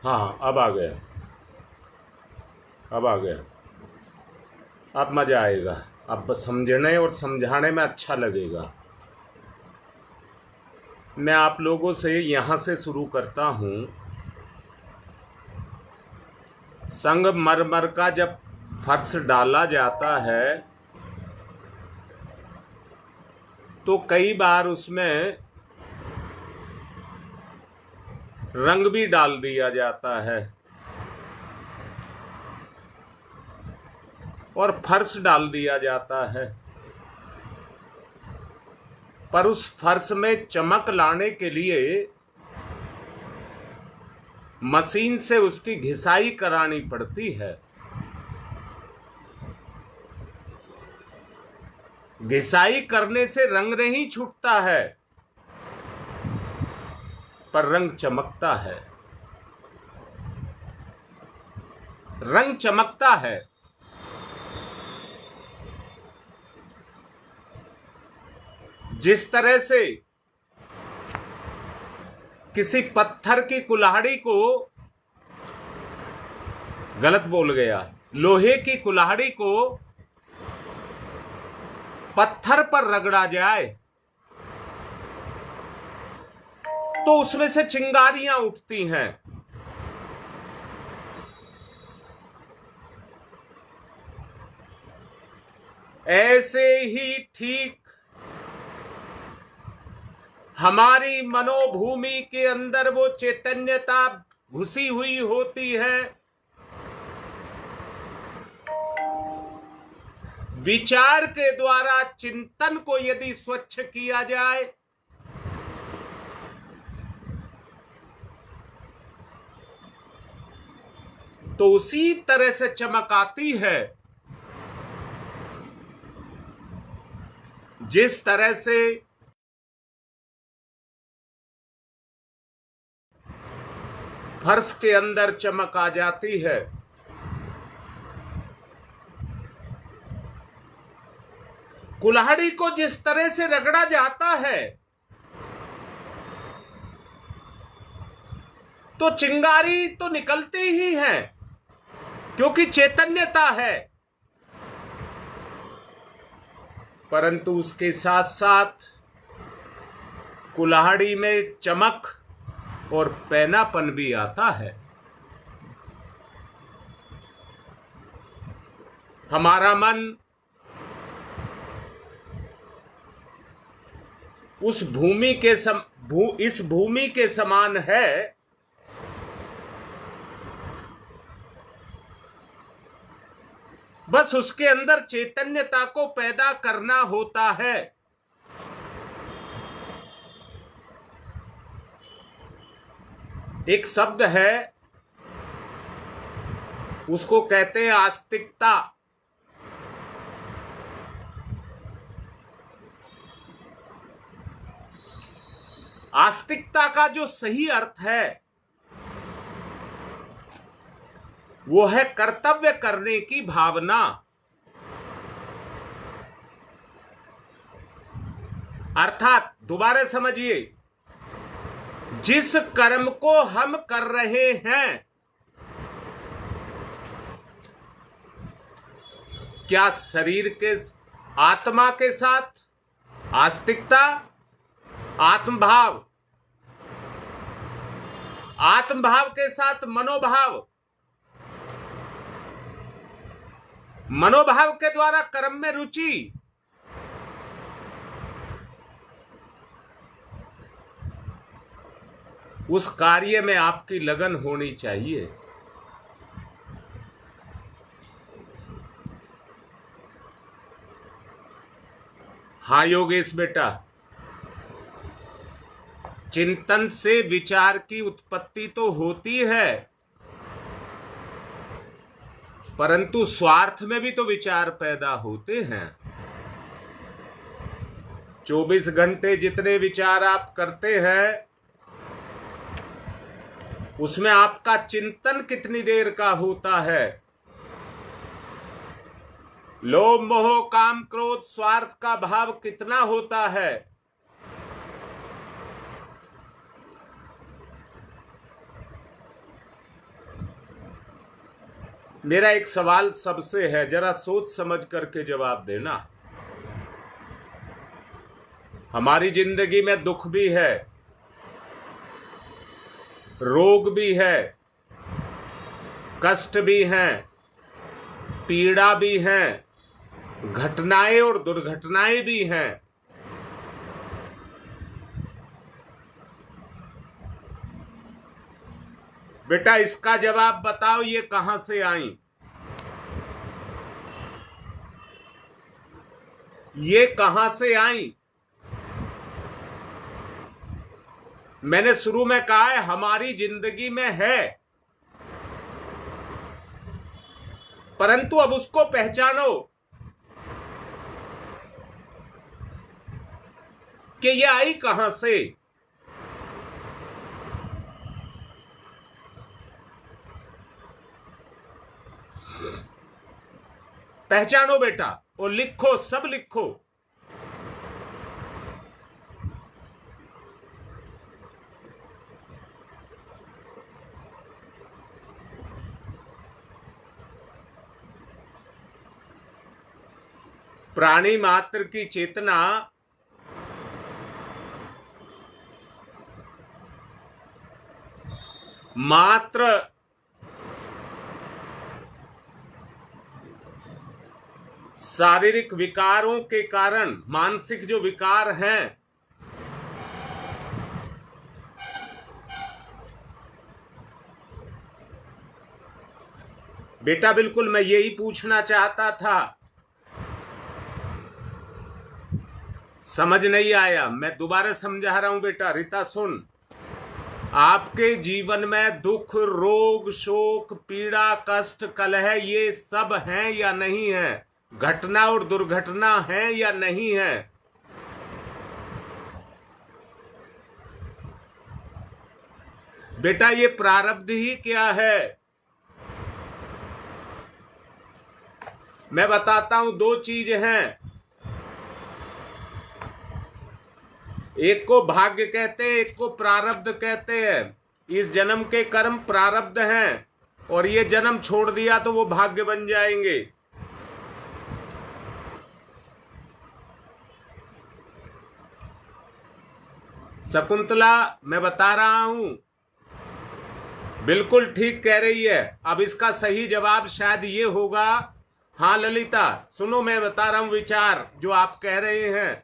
हाँ, अब आ गया। अब आ गया। अब मज़ा आएगा। अब समझने और समझाने में अच्छा लगेगा। मैं आप लोगों से यहाँ से शुरू करता हूँ। संगमरमर का जब फर्श डाला जाता है तो कई बार उसमें रंग भी डाल दिया जाता है और फर्श डाल दिया जाता है, पर उस फर्श में चमक लाने के लिए मशीन से उसकी घिसाई करानी पड़ती है। घिसाई करने से रंग नहीं छूटता है, पर रंग चमकता है। रंग चमकता है। जिस तरह से किसी पत्थर की कुल्हाड़ी को, गलत बोल गया, लोहे की कुल्हाड़ी को पत्थर पर रगड़ा जाए तो उसमें से चिंगारियां उठती हैं। ऐसे ही ठीक हमारी मनोभूमि के अंदर वो चैतन्यता घुसी हुई होती है। विचार के द्वारा चिंतन को यदि स्वच्छ किया जाए तो उसी तरह से चमक आती है जिस तरह से फर्श के अंदर चमक आ जाती है। कुल्हाड़ी को जिस तरह से रगड़ा जाता है तो चिंगारी तो निकलती ही है, क्योंकि चैतन्यता है, परंतु उसके साथ साथ कुल्हाड़ी में चमक और पैनापन भी आता है। हमारा मन उस भूमि के इस भूमि के समान है। बस उसके अंदर चैतन्यता को पैदा करना होता है। एक शब्द है, उसको कहते हैं आस्तिकता। आस्तिकता का जो सही अर्थ है वो है कर्तव्य करने की भावना। अर्थात दोबारा समझिए, जिस कर्म को हम कर रहे हैं, क्या शरीर के, आत्मा के साथ आस्तिकता, आत्मभाव, आत्मभाव के साथ मनोभाव, मनोभाव के द्वारा कर्म में रुचि, उस कार्य में आपकी लगन होनी चाहिए। हाँ योगेश बेटा, चिंतन से विचार की उत्पत्ति तो होती है, परंतु स्वार्थ में भी तो विचार पैदा होते हैं। 24 घंटे जितने विचार आप करते हैं उसमें आपका चिंतन कितनी देर का होता है? लोभ मोह काम क्रोध स्वार्थ का भाव कितना होता है? मेरा एक सवाल सबसे है, जरा सोच समझ करके जवाब देना। हमारी जिंदगी में दुख भी है, रोग भी है, कष्ट भी हैं, पीड़ा भी है, घटनाएं और दुर्घटनाएं भी हैं। बेटा इसका जवाब बताओ, ये कहां से आई? ये कहां से आई? मैंने शुरू में कहा है हमारी जिंदगी में है, परंतु अब उसको पहचानो कि ये आई कहां से। पहचानो बेटा और लिखो, सब लिखो। प्राणी मात्र की चेतना मात्र शारीरिक विकारों के कारण, मानसिक जो विकार हैं, बेटा बिल्कुल मैं यही पूछना चाहता था, समझ नहीं आया। मैं दोबारा समझा रहा हूं बेटा। रीता सुन, आपके जीवन में दुख, रोग, शोक, पीड़ा, कष्ट, कलह ये सब हैं या नहीं है? घटना और दुर्घटना है या नहीं है? बेटा ये प्रारब्ध ही क्या है? मैं बताता हूं, दो चीज हैं। एक को भाग्य कहते हैं, एक को प्रारब्ध कहते हैं। इस जन्म के कर्म प्रारब्ध हैं और ये जन्म छोड़ दिया तो वो भाग्य बन जाएंगे। शकुंतला मैं बता रहा हूं, बिल्कुल ठीक कह रही है। अब इसका सही जवाब शायद ये होगा। हाँ ललिता सुनो, मैं बता रहा हूं विचार जो आप कह रहे हैं।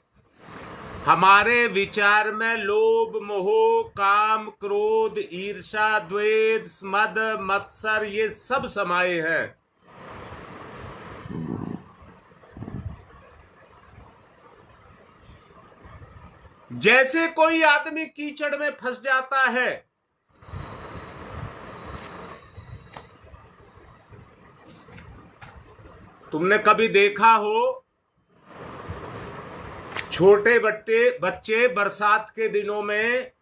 हमारे विचार में लोभ, मोह, काम, क्रोध, ईर्षा, द्वेष, मद, मत्सर ये सब समाये हैं। जैसे कोई आदमी कीचड़ में फंस जाता है, तुमने कभी देखा हो छोटे बच्चे बरसात के दिनों में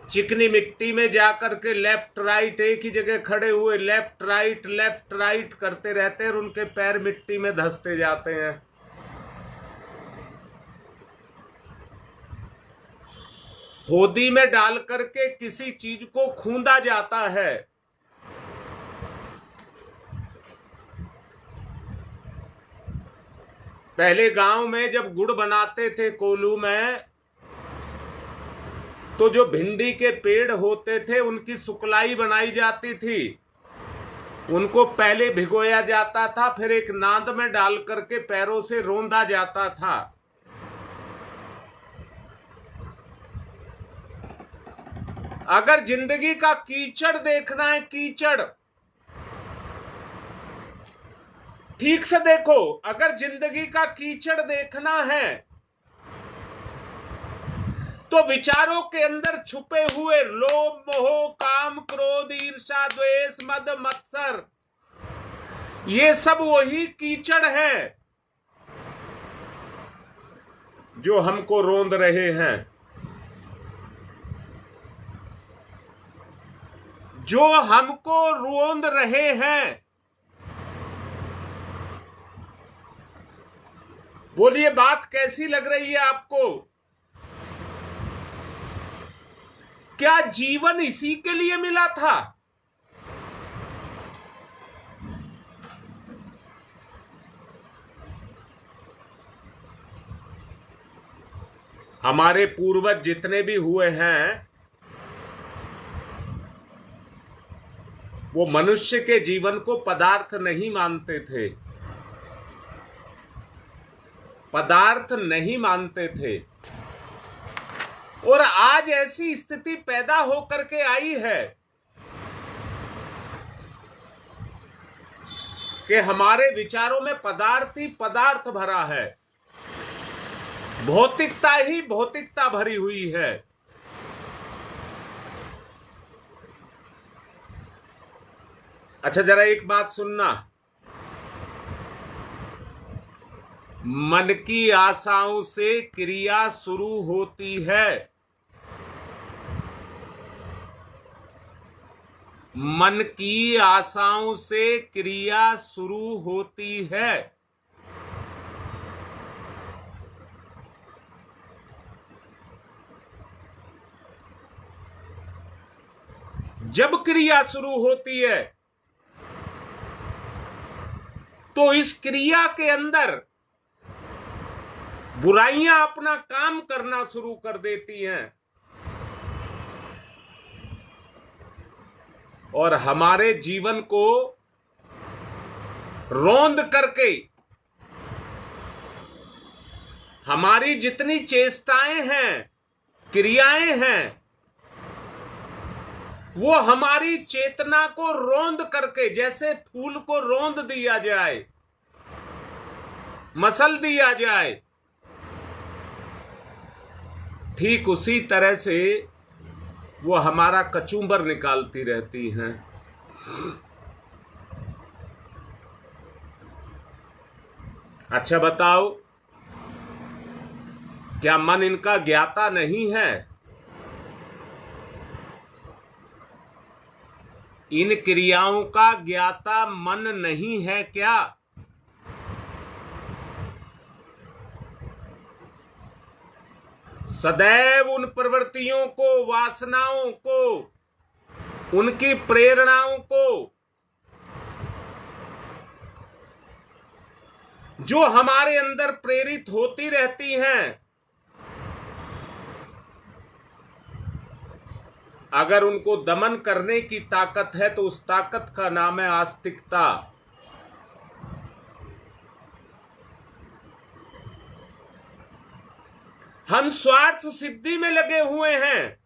चिकनी मिट्टी में जाकर के लेफ्ट राइट एक ही जगह खड़े हुए लेफ्ट राइट करते रहते हैं और उनके पैर मिट्टी में धंसते जाते हैं। होदी में डाल करके किसी चीज को खूंदा जाता है। पहले गांव में जब गुड़ बनाते थे कोल्हू में, तो जो भिंडी के पेड़ होते थे उनकी सुकलाई बनाई जाती थी। उनको पहले भिगोया जाता था, फिर एक नाद में डाल करके पैरों से रौंदा जाता था। अगर जिंदगी का कीचड़ देखना है, कीचड़ ठीक से देखो, अगर जिंदगी का कीचड़ देखना है तो विचारों के अंदर छुपे हुए लोभ, मोह, काम, क्रोध, ईर्षा, द्वेष, मद, मत्सर ये सब वही कीचड़ है जो हमको रौंद रहे हैं, जो हमको रौंद रहे हैं। बोलिए बात कैसी लग रही है आपको? क्या जीवन इसी के लिए मिला था? हमारे पूर्वज जितने भी हुए हैं वो मनुष्य के जीवन को पदार्थ नहीं मानते थे, पदार्थ नहीं मानते थे। और आज ऐसी स्थिति पैदा होकर के आई है कि हमारे विचारों में पदार्थ ही पदार्थ भरा है, भौतिकता ही भौतिकता भरी हुई है। अच्छा, जरा एक बात सुनना, मन की आशाओं से क्रिया शुरू होती है, मन की आशाओं से क्रिया शुरू होती है। जब क्रिया शुरू होती है तो इस क्रिया के अंदर बुराइयां अपना काम करना शुरू कर देती हैं और हमारे जीवन को रौंद करके हमारी जितनी चेष्टाएं हैं, क्रियाएं हैं, वो हमारी चेतना को रौंद करके, जैसे फूल को रौंद दिया जाए, मसल दिया जाए, ठीक उसी तरह से वो हमारा कचूंबर निकालती रहती हैं। अच्छा बताओ, क्या मन इनका ज्ञाता नहीं है? इन क्रियाओं का ज्ञाता मन नहीं है क्या? सदैव उन प्रवृत्तियों को, वासनाओं को, उनकी प्रेरणाओं को जो हमारे अंदर प्रेरित होती रहती हैं, अगर उनको दमन करने की ताकत है तो उस ताकत का नाम है आस्तिकता। हम स्वार्थ सिद्धि में लगे हुए हैं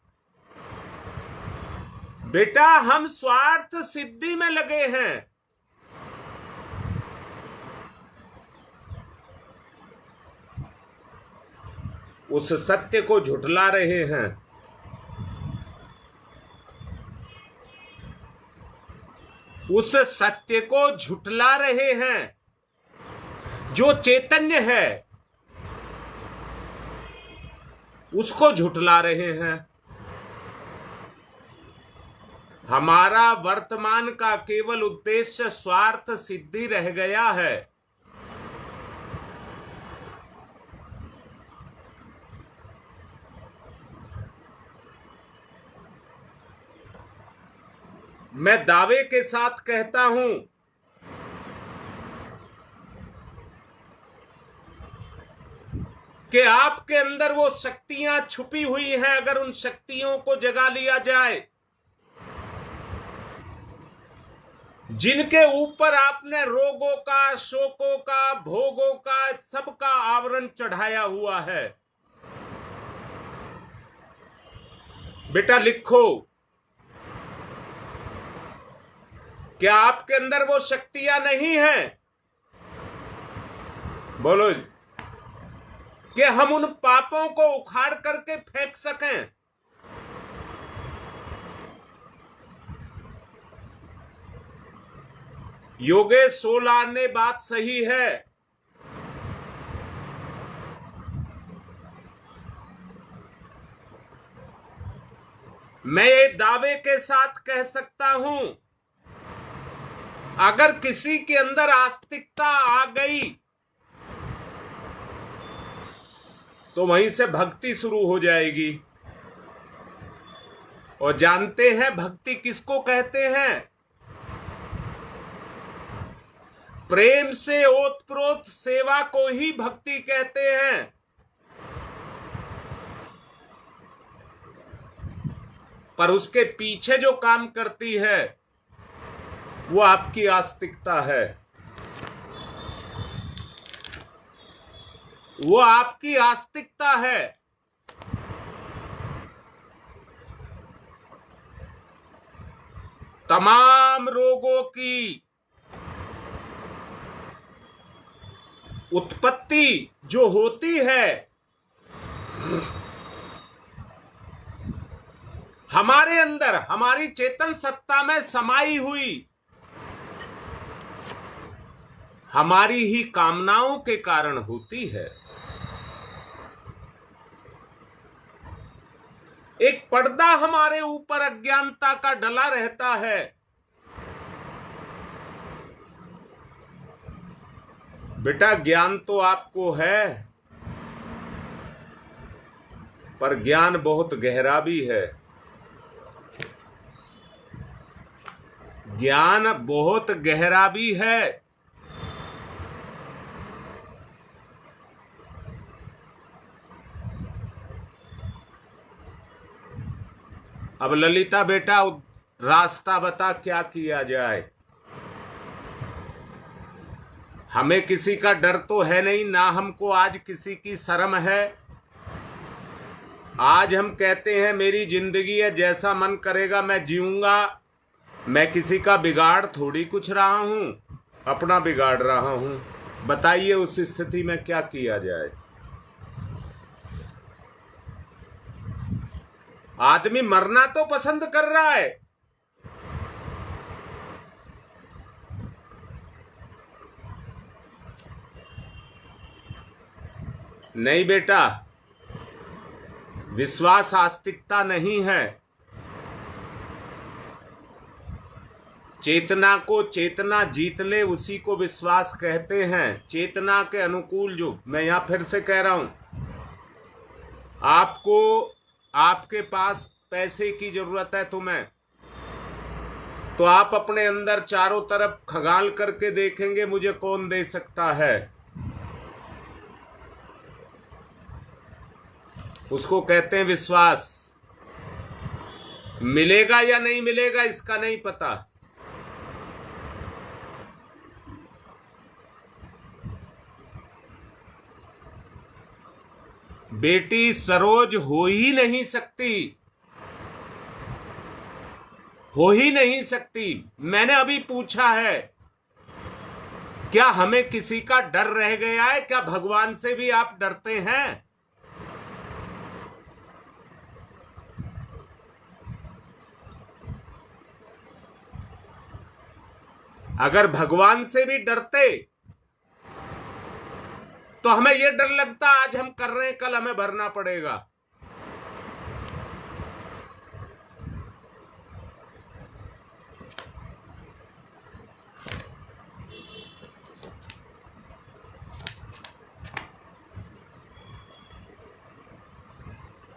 बेटा, हम स्वार्थ सिद्धि में लगे हैं। उस सत्य को झुठला रहे हैं, उस सत्य को झुठला रहे हैं जो चैतन्य है, उसको झुठला रहे हैं। हमारा वर्तमान का केवल उद्देश्य स्वार्थ सिद्धि रह गया है। मैं दावे के साथ कहता हूं कि आपके अंदर वो शक्तियां छुपी हुई हैं, अगर उन शक्तियों को जगा लिया जाए, जिनके ऊपर आपने रोगों का, शोकों का, भोगों का, सबका आवरण चढ़ाया हुआ है। बेटा लिखो, क्या आपके अंदर वो शक्तियां नहीं हैं? बोलो, कि हम उन पापों को उखाड़ करके फेंक सकें। योगेश सोलार ने बात सही है। मैं ये दावे के साथ कह सकता हूं, अगर किसी के अंदर आस्तिकता आ गई तो वहीं से भक्ति शुरू हो जाएगी। और जानते हैं भक्ति किसको कहते हैं? प्रेम से ओतप्रोत सेवा को ही भक्ति कहते हैं। पर उसके पीछे जो काम करती है वो आपकी आस्तिकता है, वो आपकी आस्तिकता है। तमाम रोगों की उत्पत्ति जो होती है हमारे अंदर, हमारी चेतन सत्ता में समाई हुई हमारी ही कामनाओं के कारण होती है। एक पर्दा हमारे ऊपर अज्ञानता का डला रहता है। बेटा ज्ञान तो आपको है, पर ज्ञान बहुत गहरा भी है। ज्ञान बहुत गहरा भी है। अब ललिता बेटा रास्ता बता, क्या किया जाए। हमें किसी का डर तो है नहीं, ना हमको आज किसी की शर्म है। आज हम कहते हैं मेरी जिंदगी है, जैसा मन करेगा मैं जीऊंगा। मैं किसी का बिगाड़ थोड़ी कुछ रहा हूं, अपना बिगाड़ रहा हूं। बताइए उस स्थिति में क्या किया जाए। आदमी मरना तो पसंद कर रहा है, नहीं बेटा, विश्वास आस्तिकता नहीं है। चेतना को चेतना जीत ले, उसी को विश्वास कहते हैं। चेतना के अनुकूल जो, मैं यहां फिर से कह रहा हूं, आपको आपके पास पैसे की जरूरत है तुम्हें, तो आप अपने अंदर चारों तरफ खंगाल करके देखेंगे मुझे कौन दे सकता है। उसको कहते हैं विश्वास। मिलेगा या नहीं मिलेगा इसका नहीं पता। बेटी सरोज हो ही नहीं सकती, हो ही नहीं सकती। मैंने अभी पूछा है, क्या हमें किसी का डर रह गया है? क्या भगवान से भी आप डरते हैं? अगर भगवान से भी डरते तो हमें यह डर लगता आज हम कर रहे हैं, कल हमें भरना पड़ेगा।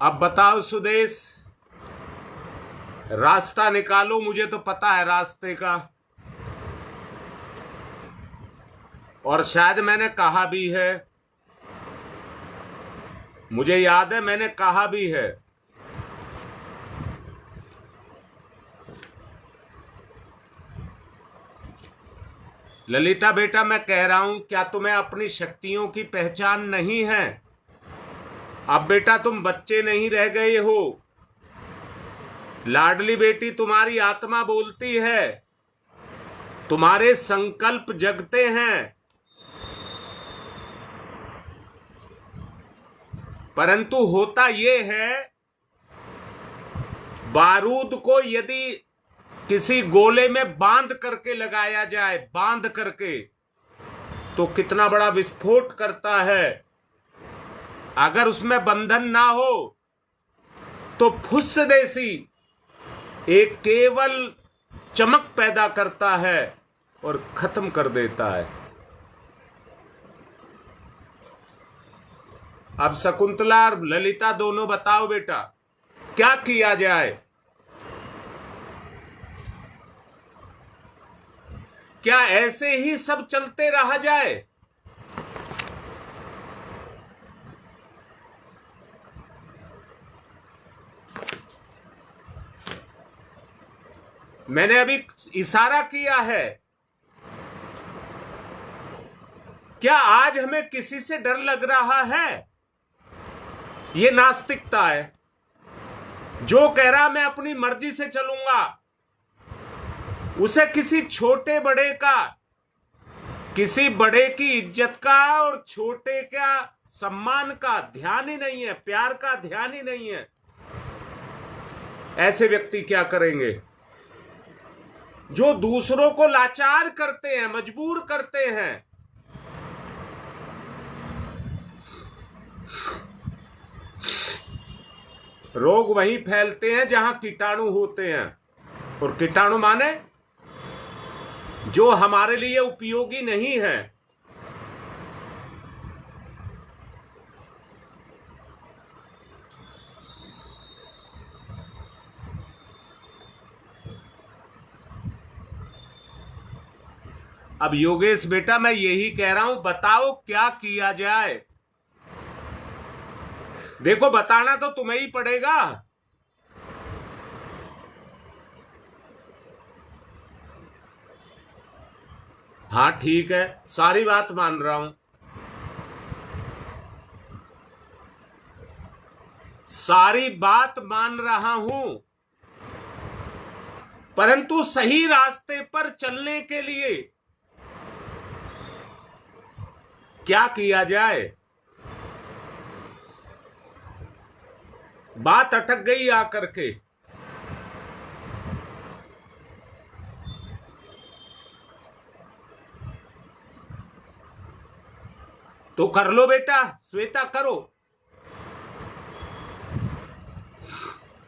अब बताओ सुदेश, रास्ता निकालो। मुझे तो पता है रास्ते का, और शायद मैंने कहा भी है, मुझे याद है मैंने कहा भी है। ललिता बेटा मैं कह रहा हूं, क्या तुम्हें अपनी शक्तियों की पहचान नहीं है? अब बेटा तुम बच्चे नहीं रह गए हो। लाडली बेटी तुम्हारी आत्मा बोलती है, तुम्हारे संकल्प जगते हैं। परंतु होता यह है, बारूद को यदि किसी गोले में बांध करके लगाया जाए, बांध करके, तो कितना बड़ा विस्फोट करता है। अगर उसमें बंधन ना हो तो फुस्स देसी एक केवल चमक पैदा करता है और खत्म कर देता है। अब शकुंतला और ललिता दोनों बताओ बेटा, क्या किया जाए? क्या ऐसे ही सब चलते रहा जाए? मैंने अभी इशारा किया है। क्या आज हमें किसी से डर लग रहा है? ये नास्तिकता है। जो कह रहा मैं अपनी मर्जी से चलूंगा, उसे किसी छोटे बड़े का, किसी बड़े की इज्जत का और छोटे का सम्मान का ध्यान ही नहीं है, प्यार का ध्यान ही नहीं है। ऐसे व्यक्ति क्या करेंगे? जो दूसरों को लाचार करते हैं, मजबूर करते हैं। रोग वहीं फैलते हैं जहां कीटाणु होते हैं, और कीटाणु माने जो हमारे लिए उपयोगी नहीं है। अब योगेश बेटा, मैं यही कह रहा हूं, बताओ क्या किया जाए। देखो, बताना तो तुम्हें ही पड़ेगा। हाँ ठीक है, सारी बात मान रहा हूं, सारी बात मान रहा हूं, परंतु सही रास्ते पर चलने के लिए क्या किया जाए? बात अटक गई आकर के। तो कर लो बेटा, श्वेता करो।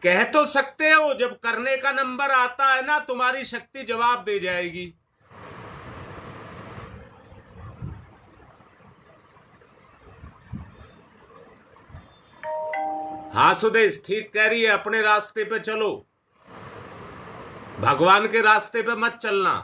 कह तो सकते हो, जब करने का नंबर आता है ना, तुम्हारी शक्ति जवाब दे जाएगी। हाँ सुदेश, ठीक कह रही है, अपने रास्ते पे चलो, भगवान के रास्ते पे मत चलना।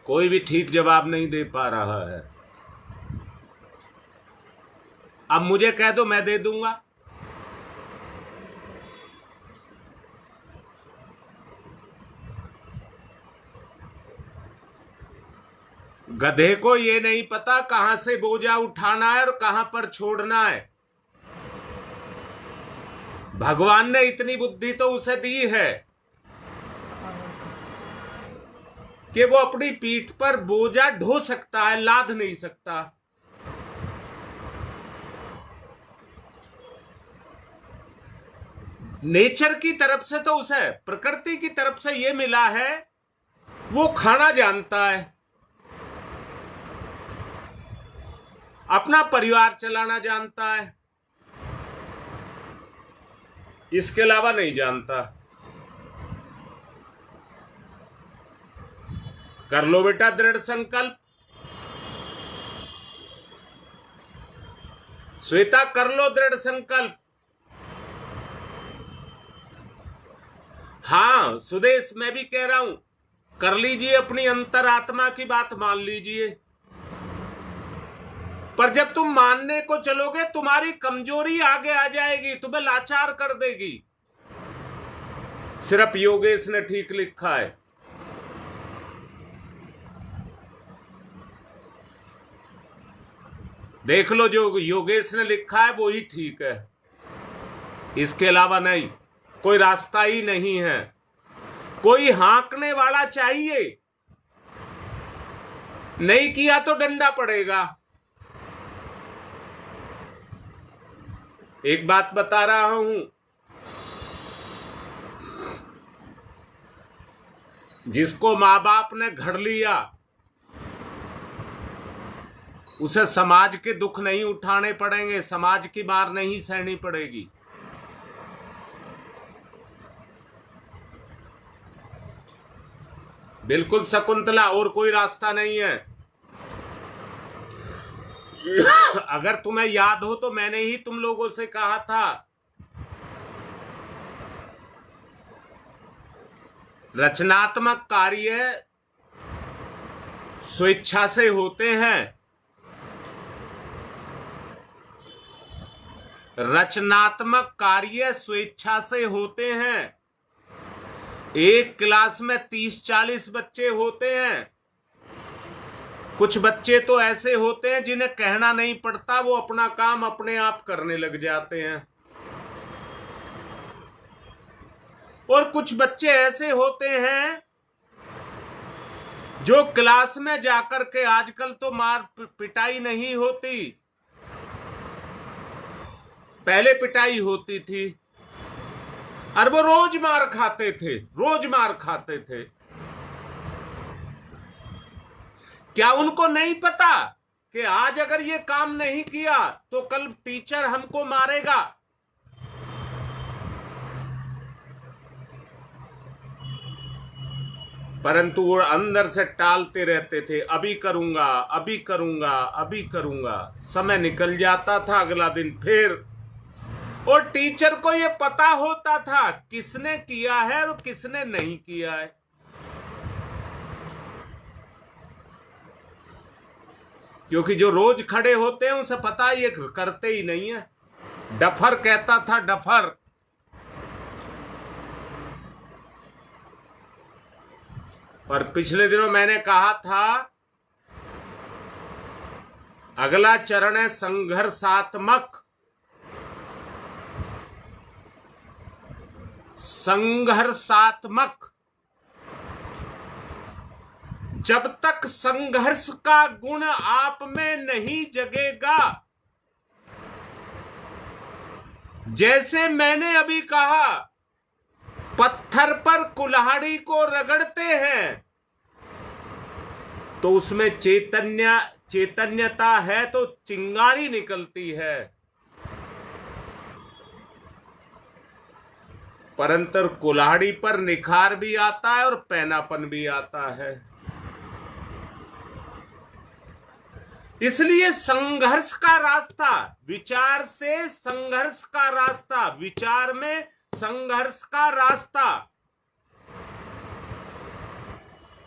कोई भी ठीक जवाब नहीं दे पा रहा है। अब मुझे कह दो, मैं दे दूंगा। गधे को ये नहीं पता कहां से बोझा उठाना है और कहां पर छोड़ना है। भगवान ने इतनी बुद्धि तो उसे दी है कि वो अपनी पीठ पर बोझा ढो सकता है, लाद नहीं सकता। नेचर की तरफ से तो उसे, प्रकृति की तरफ से ये मिला है, वो खाना जानता है, अपना परिवार चलाना जानता है, इसके अलावा नहीं जानता। कर लो बेटा दृढ़ संकल्प। श्वेता, कर लो दृढ़ संकल्प। हाँ सुदेश, मैं भी कह रहा हूं, कर लीजिए, अपनी अंतरात्मा की बात मान लीजिए। पर जब तुम मानने को चलोगे, तुम्हारी कमजोरी आगे आ जाएगी, तुम्हें लाचार कर देगी। सिर्फ योगेश ने ठीक लिखा है। देख लो, जो योगेश ने लिखा है वो ही ठीक है, इसके अलावा नहीं, कोई रास्ता ही नहीं है। कोई हाँकने वाला चाहिए, नहीं किया तो डंडा पड़ेगा। एक बात बता रहा हूं, जिसको माँ बाप ने घर लिया, उसे समाज के दुख नहीं उठाने पड़ेंगे, समाज की मार नहीं सहनी पड़ेगी। बिल्कुल शकुंतला, और कोई रास्ता नहीं है। अगर तुम्हें याद हो तो मैंने ही तुम लोगों से कहा था, रचनात्मक कार्य स्वेच्छा से होते हैं, रचनात्मक कार्य स्वेच्छा से होते हैं। एक क्लास में 30-40 बच्चे होते हैं। कुछ बच्चे तो ऐसे होते हैं जिन्हें कहना नहीं पड़ता, वो अपना काम अपने आप करने लग जाते हैं। और कुछ बच्चे ऐसे होते हैं जो क्लास में जाकर के, आजकल तो मार पिटाई नहीं होती, पहले पिटाई होती थी, और वो रोज मार खाते थे, रोज मार खाते थे। क्या उनको नहीं पता कि आज अगर ये काम नहीं किया तो कल टीचर हमको मारेगा? परंतु वो अंदर से टालते रहते थे, अभी करूंगा, अभी करूंगा, अभी करूंगा। समय निकल जाता था, अगला दिन फिर। और टीचर को ये पता होता था किसने किया है और किसने नहीं किया है। क्योंकि जो रोज खड़े होते हैं उसे पता ये करते ही नहीं है। डफर कहता था, डफर। और पिछले दिनों मैंने कहा था, अगला चरण है संघर्षात्मक। संघर्षात्मक। जब तक संघर्ष का गुण आप में नहीं जगेगा, जैसे मैंने अभी कहा, पत्थर पर कुल्हाड़ी को रगड़ते हैं तो उसमें चैतन्यता है तो चिंगारी निकलती है, परंतु कुल्हाड़ी पर निखार भी आता है और पैनापन भी आता है। इसलिए संघर्ष का रास्ता, विचार से संघर्ष का रास्ता, विचार में संघर्ष का रास्ता,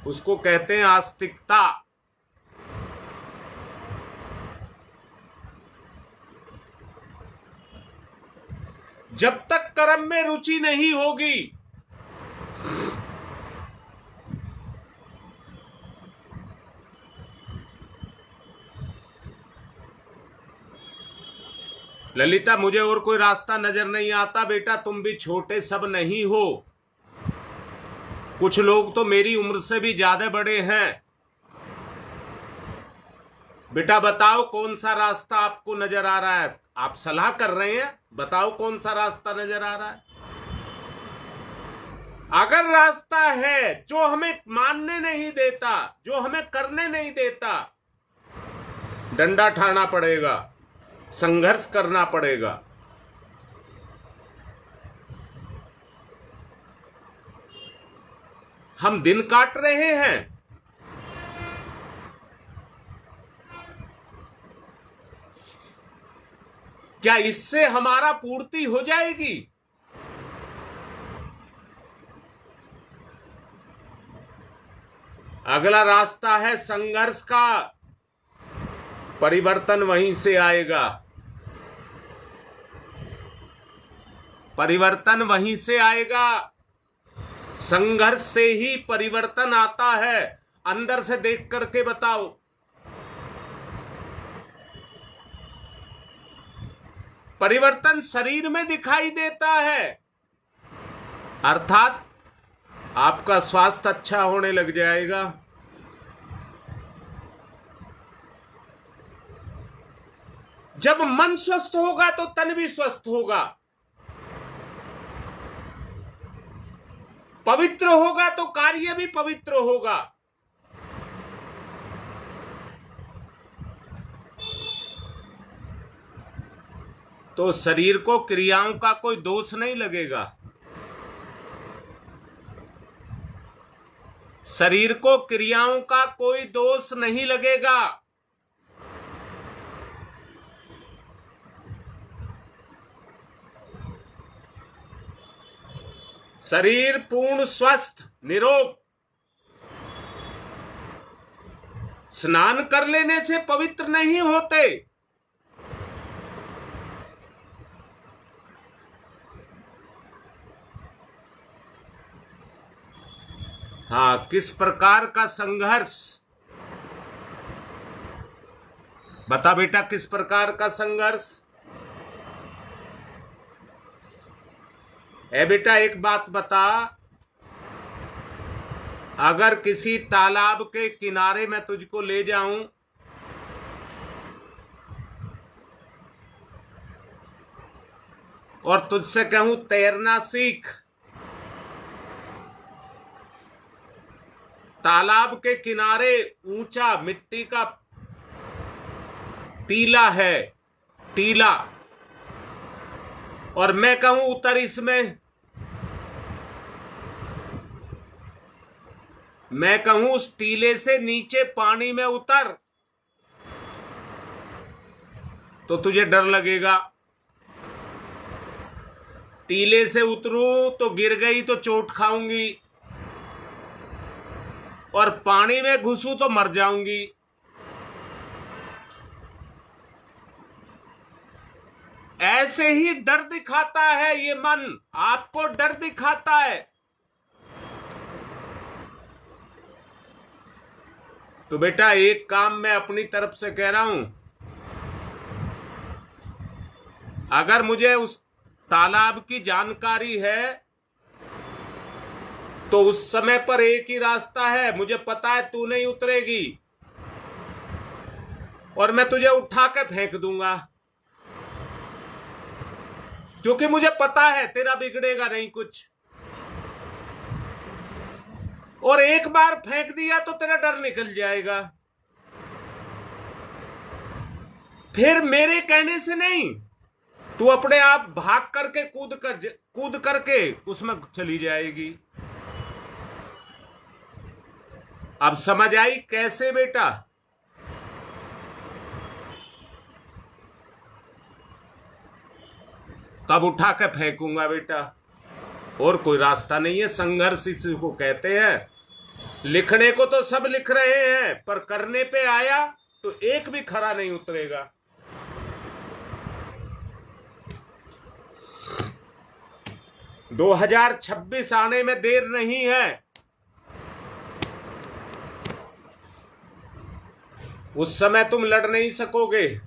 उसको कहते हैं आस्तिकता। जब तक कर्म में रुचि नहीं होगी, ललिता मुझे और कोई रास्ता नजर नहीं आता। बेटा तुम भी छोटे सब नहीं हो, कुछ लोग तो मेरी उम्र से भी ज्यादा बड़े हैं। बेटा बताओ कौन सा रास्ता आपको नजर आ रहा है? आप सलाह कर रहे हैं, बताओ कौन सा रास्ता नजर आ रहा है। अगर रास्ता है जो हमें मानने नहीं देता, जो हमें करने नहीं देता, डंडा ठाना पड़ेगा, संघर्ष करना पड़ेगा। हम दिन काट रहे हैं, क्या इससे हमारा पूर्ति हो जाएगी? अगला रास्ता है संघर्ष का, परिवर्तन वहीं से आएगा, परिवर्तन वहीं से आएगा। संघर्ष से ही परिवर्तन आता है। अंदर से देख करके बताओ। परिवर्तन शरीर में दिखाई देता है, अर्थात आपका स्वास्थ्य अच्छा होने लग जाएगा। जब मन स्वस्थ होगा तो तन भी स्वस्थ होगा, पवित्र होगा तो कार्य भी पवित्र होगा। तो शरीर को क्रियाओं का कोई दोष नहीं लगेगा, शरीर को क्रियाओं का कोई दोष नहीं लगेगा। शरीर पूर्ण स्वस्थ निरोग, स्नान कर लेने से पवित्र नहीं होते। हाँ, किस प्रकार का संघर्ष? बता बेटा, किस प्रकार का संघर्ष है? बेटा एक बात बता, अगर किसी तालाब के किनारे मैं तुझको ले जाऊं और तुझसे कहूं तैरना सीख, तालाब के किनारे ऊंचा मिट्टी का टीला है, टीला, और मैं कहूं उतर इसमें, मैं कहूं उस टीले से नीचे पानी में उतर, तो तुझे डर लगेगा। टीले से उतरूं तो गिर गई तो चोट खाऊंगी, और पानी में घुसूं तो मर जाऊंगी। ऐसे ही डर दिखाता है ये मन, आपको डर दिखाता है। तो बेटा एक काम मैं अपनी तरफ से कह रहा हूं, अगर मुझे उस तालाब की जानकारी है तो उस समय पर एक ही रास्ता है, मुझे पता है तू नहीं उतरेगी और मैं तुझे उठा के फेंक दूंगा, क्योंकि मुझे पता है तेरा बिगड़ेगा नहीं कुछ। और एक बार फेंक दिया तो तेरा डर निकल जाएगा। फिर मेरे कहने से नहीं, तू अपने आप भाग करके कूद करके उसमें चली जाएगी। अब समझ आई कैसे बेटा? तब उठा के फेंकूंगा बेटा, और कोई रास्ता नहीं है। संघर्ष इसी को कहते हैं। लिखने को तो सब लिख रहे हैं, पर करने पे आया तो एक भी खरा नहीं उतरेगा। – 2026 आने में देर नहीं है। उस समय तुम लड़ नहीं सकोगे,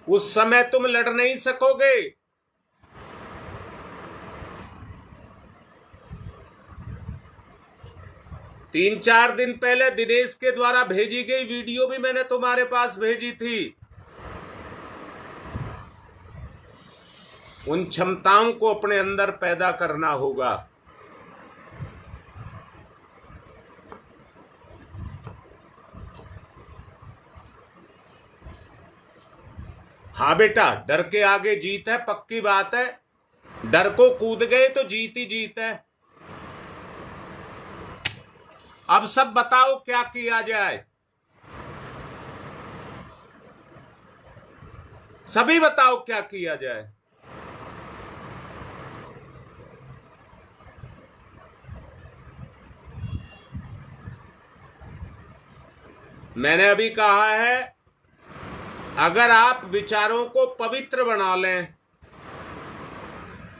उस समय तुम लड़ नहीं सकोगे। तीन चार दिन पहले दिनेश के द्वारा भेजी गई वीडियो भी मैंने तुम्हारे पास भेजी थी। उन क्षमताओं को अपने अंदर पैदा करना होगा। हाँ बेटा, डर के आगे जीत है, पक्की बात है। डर को कूद गए तो जीत ही जीत है। अब सब बताओ क्या किया जाए, सभी बताओ क्या किया जाए। मैंने अभी कहा है, अगर आप विचारों को पवित्र बना लें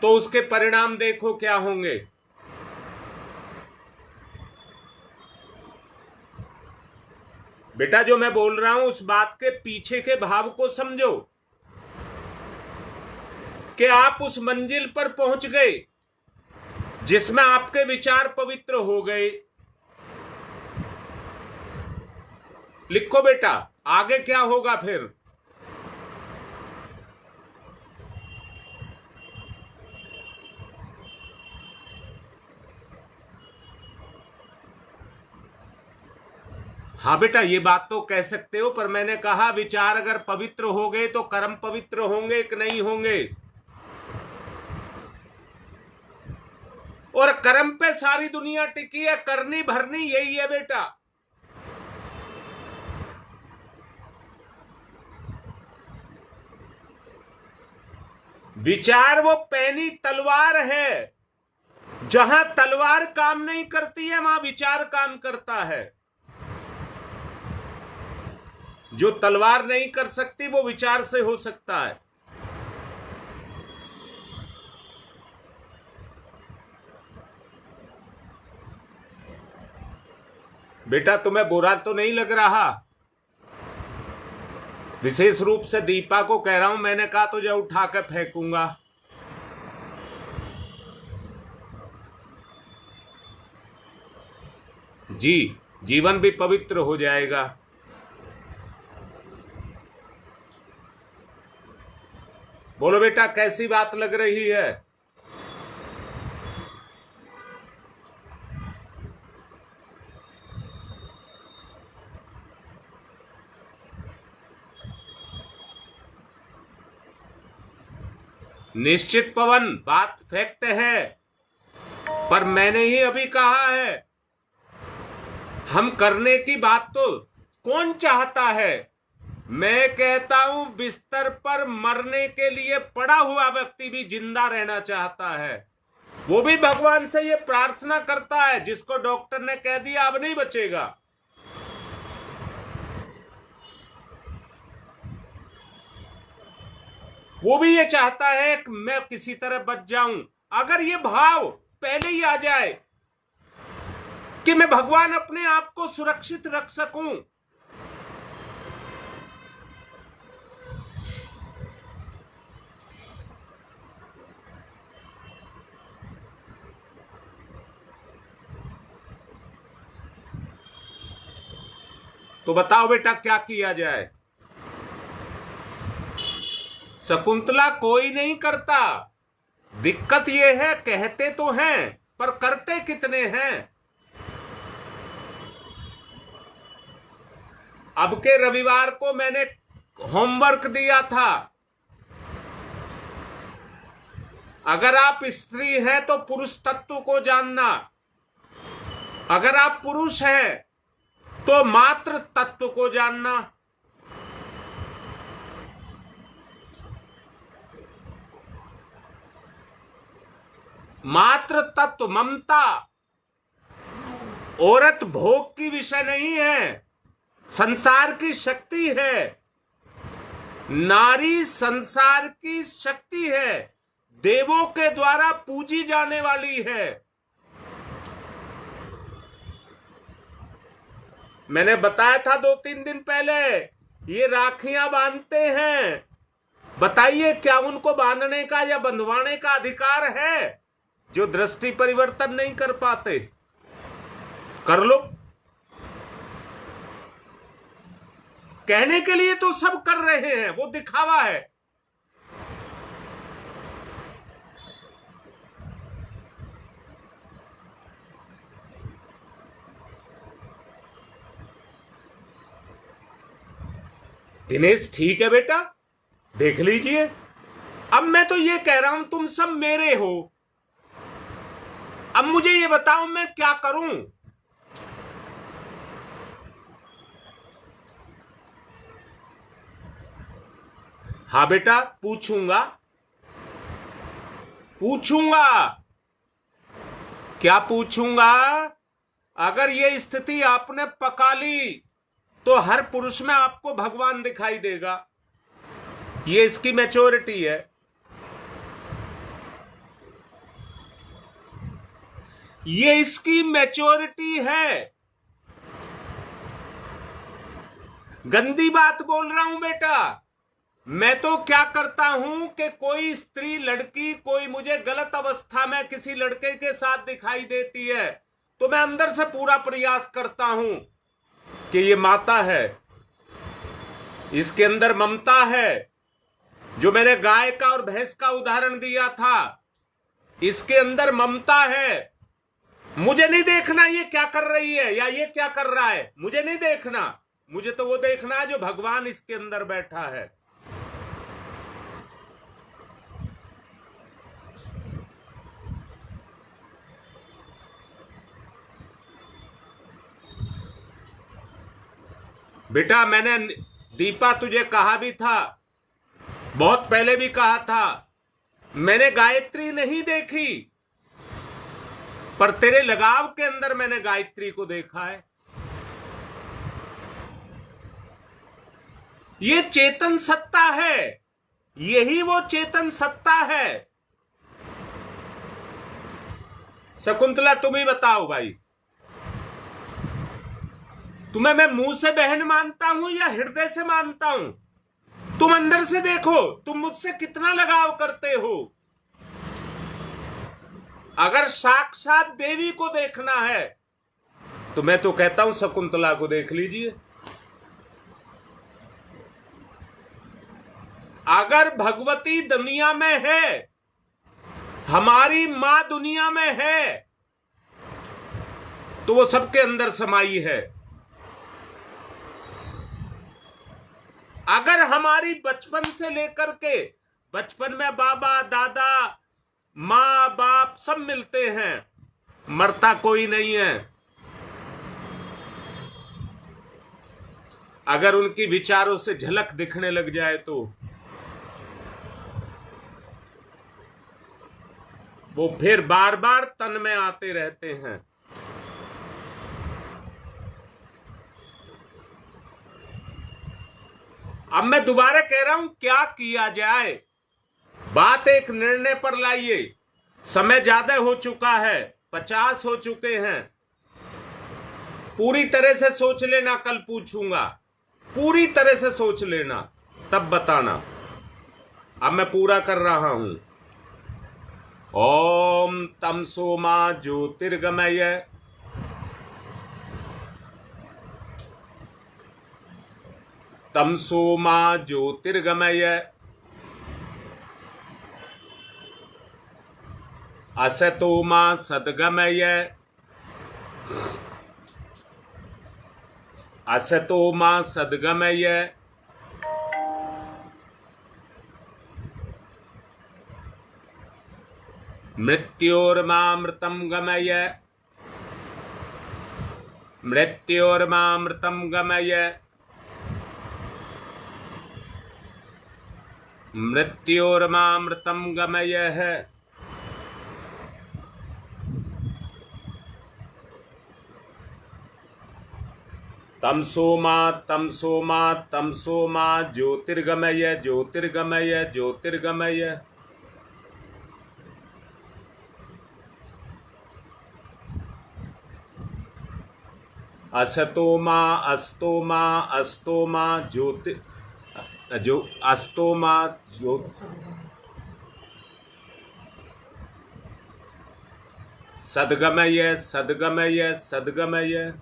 तो उसके परिणाम देखो क्या होंगे। बेटा जो मैं बोल रहा हूं उस बात के पीछे के भाव को समझो, कि आप उस मंजिल पर पहुंच गए जिसमें आपके विचार पवित्र हो गए। लिखो बेटा, आगे क्या होगा फिर? हाँ बेटा, ये बात तो कह सकते हो, पर मैंने कहा विचार अगर पवित्र हो गए तो कर्म पवित्र होंगे कि नहीं होंगे? और कर्म पे सारी दुनिया टिकी है, करनी भरनी यही है बेटा। विचार वो पैनी तलवार है, जहां तलवार काम नहीं करती है वहां विचार काम करता है। जो तलवार नहीं कर सकती वो विचार से हो सकता है। बेटा तुम्हें बुरा तो नहीं लग रहा? विशेष रूप से दीपा को कह रहा हूं, मैंने कहा तुझे उठा कर फेंकूंगा। जी, जीवन भी पवित्र हो जाएगा। बोलो बेटा कैसी बात लग रही है? निश्चित पवन, बात फैक्ट है, पर मैंने ही अभी कहा है हम करने की बात तो कौन चाहता है। मैं कहता हूं बिस्तर पर मरने के लिए पड़ा हुआ व्यक्ति भी जिंदा रहना चाहता है, वो भी भगवान से ये प्रार्थना करता है जिसको डॉक्टर ने कह दिया अब नहीं बचेगा। वो भी ये चाहता है कि मैं किसी तरह बच जाऊं। अगर ये भाव पहले ही आ जाए कि मैं भगवान अपने आप को सुरक्षित रख सकूं, तो बताओ बेटा क्या किया जाए। शकुंतला कोई नहीं करता, दिक्कत यह है कहते तो हैं पर करते कितने हैं। अब के रविवार को मैंने होमवर्क दिया था, अगर आप स्त्री हैं तो पुरुष तत्व को जानना, अगर आप पुरुष हैं तो मात्र तत्व को जानना। मात्र तत्व, ममता। औरत भोग की विषय नहीं है, संसार की शक्ति है। नारी संसार की शक्ति है, देवों के द्वारा पूजी जाने वाली है। मैंने बताया था 2-3 दिन पहले, ये राखियां बांधते हैं, बताइए क्या उनको बांधने का या बंधवाने का अधिकार है? जो दृष्टि परिवर्तन नहीं कर पाते, कर लो। कहने के लिए तो सब कर रहे हैं, वो दिखावा है। दिनेश ठीक है बेटा, देख लीजिए। अब मैं तो ये कह रहा हूं तुम सब मेरे हो, अब मुझे ये बताओ मैं क्या करूं। हाँ बेटा पूछूंगा, पूछूंगा। क्या पूछूंगा? अगर ये स्थिति आपने पका ली तो हर पुरुष में आपको भगवान दिखाई देगा। ये इसकी मैच्योरिटी है। ये इसकी मैच्योरिटी है। गंदी बात बोल रहा हूं बेटा। मैं तो क्या करता हूं कि कोई स्त्री लड़की कोई मुझे गलत अवस्था में किसी लड़के के साथ दिखाई देती है तो मैं अंदर से पूरा प्रयास करता हूं कि ये माता है, इसके अंदर ममता है। जो मैंने गाय का और भैंस का उदाहरण दिया था, इसके अंदर ममता है। मुझे नहीं देखना ये क्या कर रही है या ये क्या कर रहा है, मुझे नहीं देखना। मुझे तो वो देखना है जो भगवान इसके अंदर बैठा है। बेटा मैंने दीपा तुझे कहा भी था, बहुत पहले भी कहा था, मैंने गायत्री नहीं देखी पर तेरे लगाव के अंदर मैंने गायत्री को देखा है। ये चेतन सत्ता है, यही वो चेतन सत्ता है। शकुंतला तुम ही बताओ भाई, तुम्हें मैं मुंह से बहन मानता हूं या हृदय से मानता हूं? तुम अंदर से देखो, तुम मुझसे कितना लगाव करते हो। अगर साक्षात देवी को देखना है तो मैं तो कहता हूं शकुंतला को देख लीजिए। अगर भगवती दुनिया में है, हमारी मां दुनिया में है, तो वो सबके अंदर समाई है। अगर हमारी बचपन से लेकर के, बचपन में बाबा दादा मां बाप सब मिलते हैं, मरता कोई नहीं है। अगर उनकी विचारों से झलक दिखने लग जाए तो वो फिर बार बार तन में आते रहते हैं। अब मैं दोबारा कह रहा हूं, क्या किया जाए? बात एक निर्णय पर लाइए। समय ज्यादा हो चुका है, 50 हो चुके हैं। पूरी तरह से सोच लेना, कल पूछूंगा। पूरी तरह से सोच लेना, तब बताना। अब मैं पूरा कर रहा हूं। ओम तमसो मा ज्योतिर्गमय तमसो मा ज्योतिर्गमय असतो मा सद्गमय असतो मा सद्गमय मृत्योर्मामृतं गमय मृत्योर्मामृतं गमय मृत्योर्मामृतं गमय है। तमसो मा ज्योतिर्गमय ज्योतिर्गमय ज्योतिर्गमय असतो मा अस्तो मा ज्योति जो अस्तो मा ज्यो सद्गमय सद्गमय सद्गमय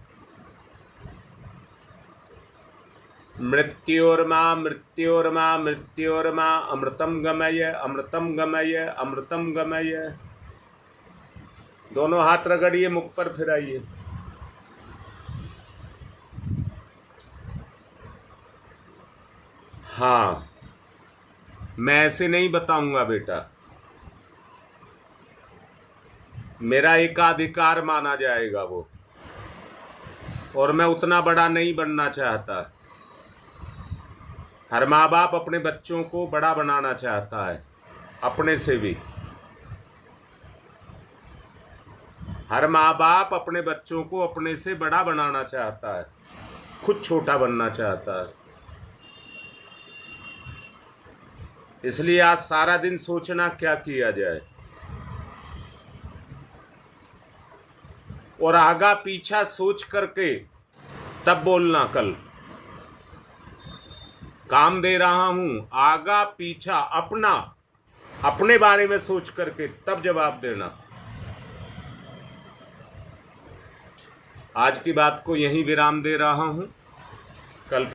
मृत्योर्मा अमृतम गमय अमृतम गमय अमृतम गमय। दोनों हाथ रगड़िए, मुख पर फिराइए। हाँ, मैं ऐसे नहीं बताऊंगा बेटा, मेरा एकाधिकार माना जाएगा वो, और मैं उतना बड़ा नहीं बनना चाहता। हर माँ बाप अपने बच्चों को बड़ा बनाना चाहता है, अपने से भी। हर माँ बाप अपने बच्चों को अपने से बड़ा बनाना चाहता है, खुद छोटा बनना चाहता है। इसलिए आज सारा दिन सोचना क्या किया जाए, और आगा पीछा सोच करके तब बोलना। कल काम दे रहा हूं, आगा पीछा अपने बारे में सोच करके तब जवाब देना। आज की बात को यहीं विराम दे रहा हूं।